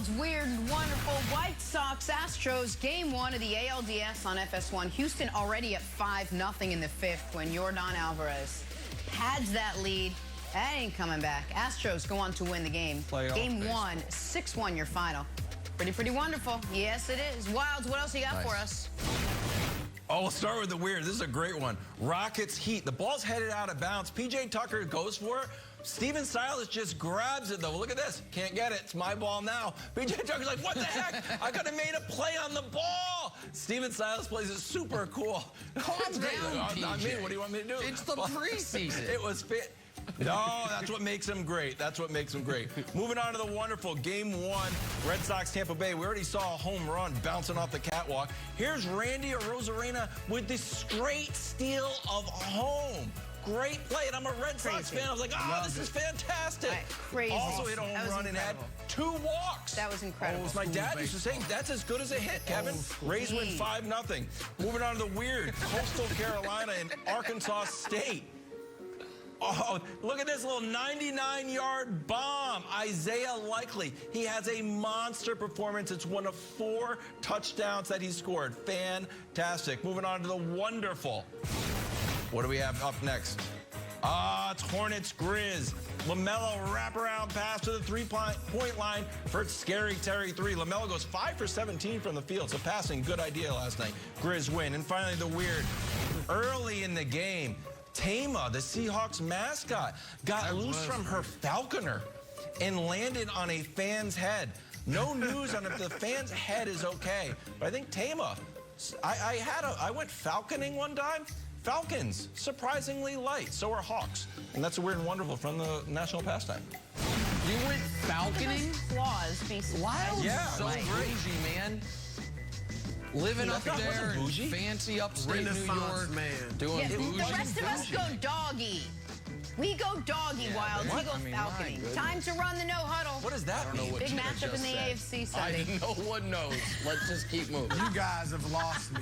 Wild's weird and wonderful White Sox Astros game one of the ALDS on FS1. Houston already at 5-0 in the fifth when Yordan Alvarez pads that lead. That ain't coming back. Astros go on to win the game. Game one, 6-1 your final. Pretty wonderful. Yes, it is. Wilds, what else you got for us? Oh, we'll start with the weird. This is a great one. Rockets Heat. The ball's headed out of bounds. P.J. Tucker goes for it. Steven Silas just grabs it, though. Look at this. Can't get it. It's my ball now. P.J. Tucker's like, what the heck? I could have made a play on the ball. Steven Silas plays it super cool. Calm down, P.J. Not me. What do you want me to do? It's the preseason. It was fit. No, that's what makes him great. That's what makes him great. Moving on to the wonderful Game 1, Red Sox, Tampa Bay. We already saw a home run bouncing off the catwalk. Here's Randy Arozarena with the straight steal of home. Great play, and I'm a Red Sox fan. I was like, oh, this is fantastic. Crazy. Also hit a home run and had 2 walks. That was incredible. Oh, my dad used to say, that's as good as a hit, Kevin. Rays win 5-0. Moving on to the weird, Coastal Carolina and Arkansas State. Oh, look at this little 99-yard bomb. Isaiah Likely. He has a monster performance. It's one of 4 touchdowns that he scored. Fantastic. Moving on to the wonderful. What do we have up next? It's Hornets Grizz. LaMelo wraparound pass to the three-point line for Scary Terry 3. LaMelo goes 5 for 17 from the field, so passing, good idea last night. Grizz win. And finally, the weird. Early in the game, Tama, the Seahawks mascot, got loose from her falconer and landed on a fan's head. No news on if the fan's head is okay. But I think Tama, I went falconing one time. Falcons, surprisingly light. So are hawks. And that's a weird and wonderful from the national pastime. You went falconing? Claws, basically. Wild, yeah, so bougie, man. Living up there in fancy upstate New York, man. Doing bougie. The rest of us go doggy. We go doggy, Wild. We go falconing. Time to run the no huddle. What does that mean? Big matchup in the AFC Sunday. No one knows. Let's just keep moving. You guys have lost me.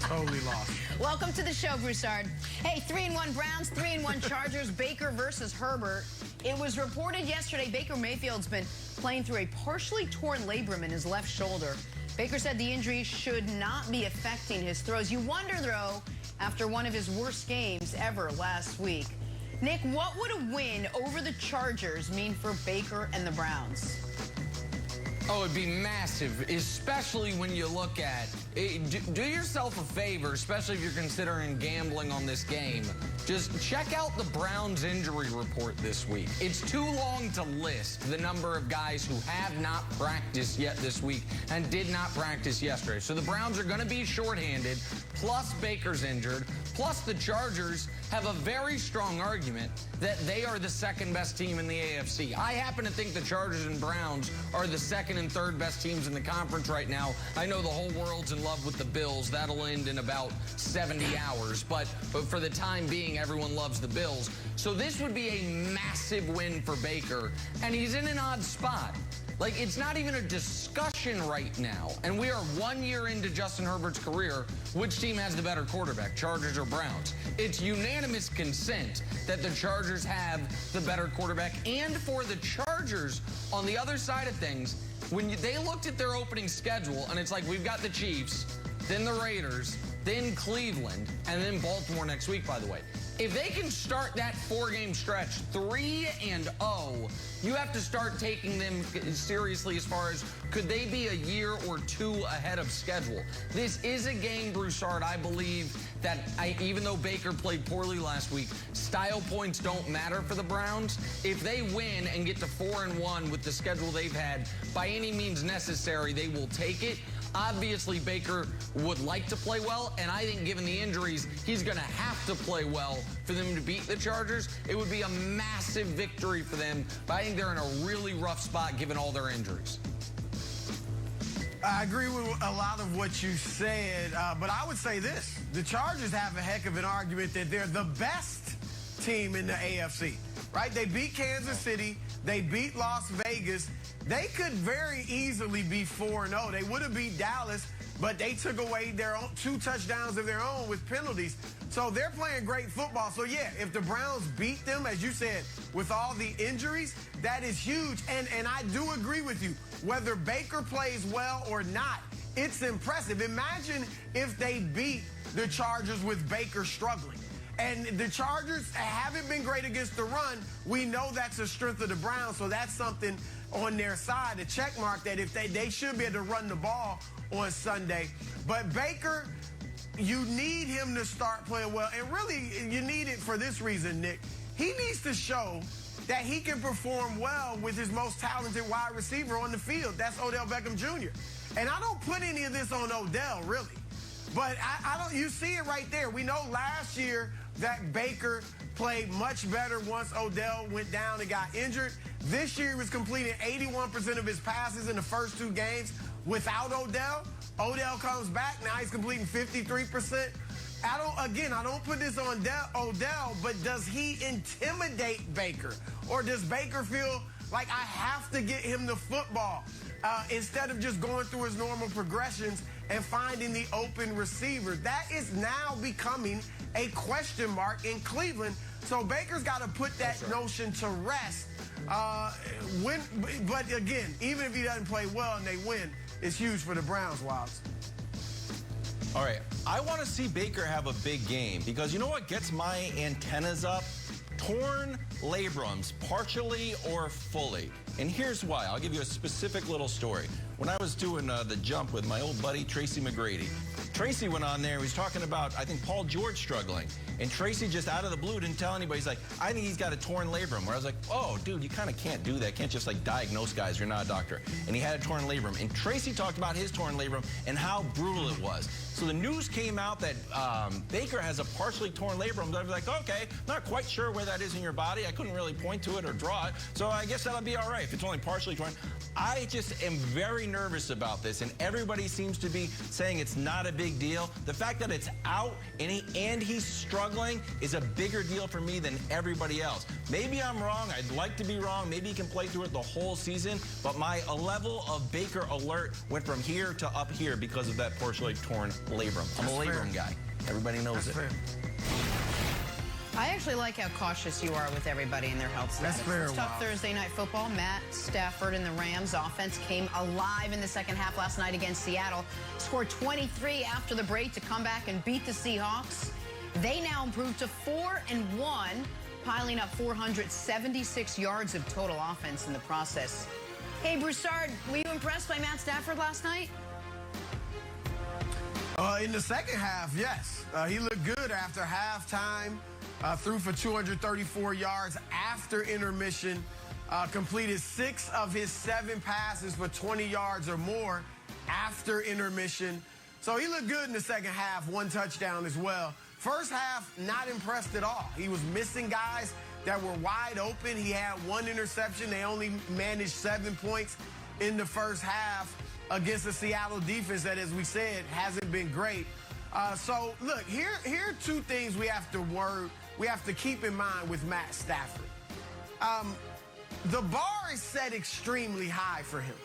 Totally lost. Welcome to the show, Broussard. Hey, 3-1 Browns, 3-1 Chargers, Baker versus Herbert. It was reported yesterday Baker Mayfield's been playing through a partially torn labrum in his left shoulder. Baker said the injury should not be affecting his throws. You wonder, though, after one of his worst games ever last week. Nick, what would a win over the Chargers mean for Baker and the Browns? Oh, it'd be massive, especially when you look at it. Do yourself a favor, especially if you're considering gambling on this game. Just check out the Browns injury report this week. It's too long to list the number of guys who have not practiced yet this week and did not practice yesterday. So the Browns are going to be shorthanded, plus Baker's injured, plus the Chargers have a very strong argument that they are the second best team in the AFC. I happen to think the Chargers and Browns are the second and third best teams in the conference right now. I know the whole world's in love with the Bills. That'll end in about 70 hours. But for the time being, everyone loves the Bills. So this would be a massive win for Baker. And he's in an odd spot. Like, it's not even a discussion right now. And we are 1 year into Justin Herbert's career. Which team has the better quarterback, Chargers or Browns? It's unanimous consent that the Chargers have the better quarterback. And for the Chargers, on the other side of things, when they looked at their opening schedule, and it's like, we've got the Chiefs, then the Raiders, then Cleveland, and then Baltimore next week, by the way. If they can start that 4-game stretch 3-0, you have to start taking them seriously as far as could they be a year or 2 ahead of schedule. This is a game, Broussard, I believe that even though Baker played poorly last week, style points don't matter for the Browns. If they win and get to 4-1 with the schedule they've had, by any means necessary, they will take it. Obviously, Baker would like to play well, and I think given the injuries, he's going to have to play well for them to beat the Chargers. It would be a massive victory for them, but I think they're in a really rough spot given all their injuries. I agree with a lot of what you said, but I would say this. The Chargers have a heck of an argument that they're the best team in the AFC, right? They beat Kansas City. They beat Las Vegas. They could very easily be 4-0. They would have beat Dallas, but they took away their own 2 touchdowns of their own with penalties. So they're playing great football. So, yeah, if the Browns beat them, as you said, with all the injuries, that is huge. And I do agree with you. Whether Baker plays well or not, it's impressive. Imagine if they beat the Chargers with Baker struggling. And the Chargers haven't been great against the run. We know that's a strength of the Browns, so that's something on their side, a check mark that if they should be able to run the ball on Sunday. But Baker, you need him to start playing well. And really, you need it for this reason, Nick. He needs to show that he can perform well with his most talented wide receiver on the field. That's Odell Beckham Jr. And I don't put any of this on Odell, really. But I don't. You see it right there. We know last year that Baker played much better once Odell went down and got injured. This year he was completing 81% of his passes in the first 2 games without Odell. Odell comes back. Now he's completing 53%. I don't put this on Odell, but does he intimidate Baker? Or does Baker feel like I have to get him the football instead of just going through his normal progressions and finding the open receiver? That is now becoming a question mark in Cleveland. So Baker's got to put that notion to rest. But again, even if he doesn't play well and they win, it's huge for the Browns, Wilds. All right, I want to see Baker have a big game because you know what gets my antennas up? Torn labrums, partially or fully. And here's why. I'll give you a specific little story. When I was doing the jump with my old buddy, Tracy McGrady, Tracy went on there. He was talking about, I think, Paul George struggling. And Tracy just out of the blue didn't tell anybody. He's like, I think he's got a torn labrum. Where I was like, oh, dude, you kind of can't do that. Can't just, like, diagnose guys. You're not a doctor. And he had a torn labrum. And Tracy talked about his torn labrum and how brutal it was. So the news came out that Baker has a partially torn labrum. I was like, okay, not quite sure where that is in your body. I couldn't really point to it or draw it. So I guess that'll be all right if it's only partially torn. I just am very nervous about this, and everybody seems to be saying it's not a big deal. The fact that it's out and he's struggling is a bigger deal for me than everybody else. Maybe I'm wrong. I'd like to be wrong. Maybe he can play through it the whole season, but my level of Baker alert went from here to up here because of that partially torn labrum. I'm a labrum guy. Everybody knows it. Fair. I actually like how cautious you are with everybody in their health status. That's fair. It's tough Thursday night football. Matt Stafford and the Rams offense came alive in the second half last night against Seattle. Scored 23 after the break to come back and beat the Seahawks. They now improved to 4-1, piling up 476 yards of total offense in the process. Hey, Broussard, were you impressed by Matt Stafford last night? In the second half, yes. He looked good after halftime. Threw for 234 yards after intermission. Completed 6 of his 7 passes for 20 yards or more after intermission. So he looked good in the second half, 1 touchdown as well. First half, not impressed at all. He was missing guys that were wide open. He had 1 interception. They only managed 7 points in the first half against the Seattle defense that, as we said, hasn't been great. So, look, here are 2 things we have to keep in mind with Matt Stafford. The bar is set extremely high for him,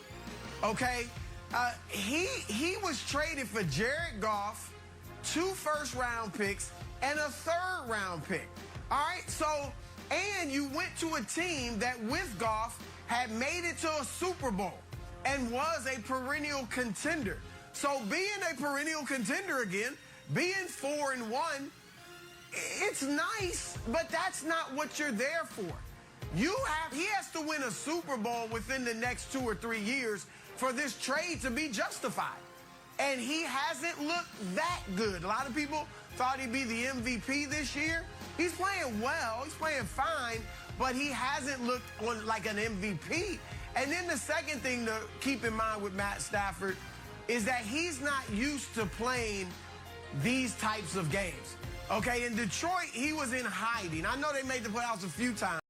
okay? He was traded for Jared Goff, 2 first-round picks, and a 3rd-round pick, all right? So, and you went to a team that, with Goff, had made it to a Super Bowl and was a perennial contender. So being a perennial contender again, being 4-1, it's nice, but that's not what you're there for. He has to win a Super Bowl within the next 2 or 3 years for this trade to be justified. And he hasn't looked that good. A lot of people thought he'd be the MVP this year. He's playing well, he's playing fine, but he hasn't looked like an MVP. And then the second thing to keep in mind with Matt Stafford is that he's not used to playing these types of games. Okay, in Detroit, he was in hiding. I know they made the playoffs a few times.